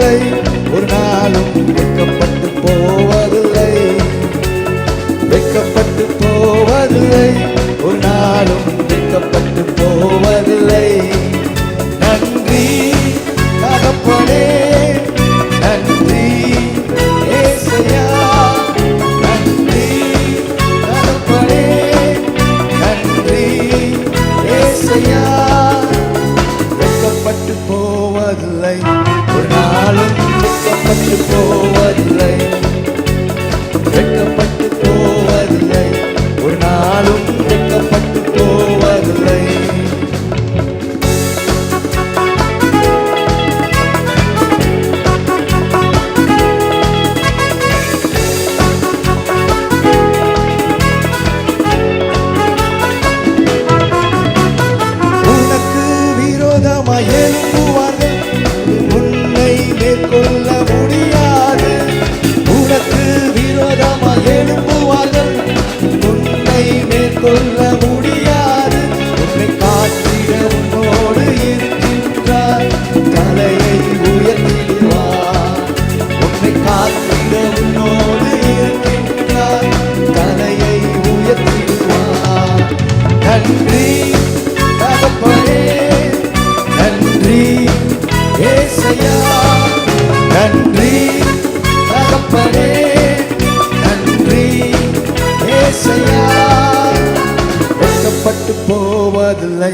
போவதில்லை, ஒரு நாளும் வெட்கப்பட்டு போவதில்லை, வெட்கப்பட்டு போவதில்லை, ஒரு நாளும் வெட்கப்பட்டு போவதில்லை. நன்றி தகப்பனே, நன்றி ஏசையா, நன்றி தகப்பனே, நன்றி ஏசையா. வெட்கப்பட்டு போவதில்லை, ஒரு நாளும் வெட்கப்பட்டு போவதில்லை, வெட்கப்பட்டு போவதில்லை, ஒரு நாளும் வெட்கப்பட்டு போவதில்லை. உனக்கு விரோதமாய் எழும்புவார்கள், உன்னை மேற்கொள்ள முடியாது. உனக்கு விரோதமாய் எழும்புவார்கள், உன்னை மேற்கொள்ள முடியாது. உன்னை காத்திட உன்னோடு இருக்கின்றார், தலையை உயர்த்திடுவார். உன்னை காத்திட உன்னோடு இருக்கின்றார், தலையை உயர்த்திடுவார். நன்றி தகப்பனே, நன்றி ஏசையா, நன்றி தகப்பனே, நன்றி ஏசையா. வெட்கப்பட்டு போவதில்லை,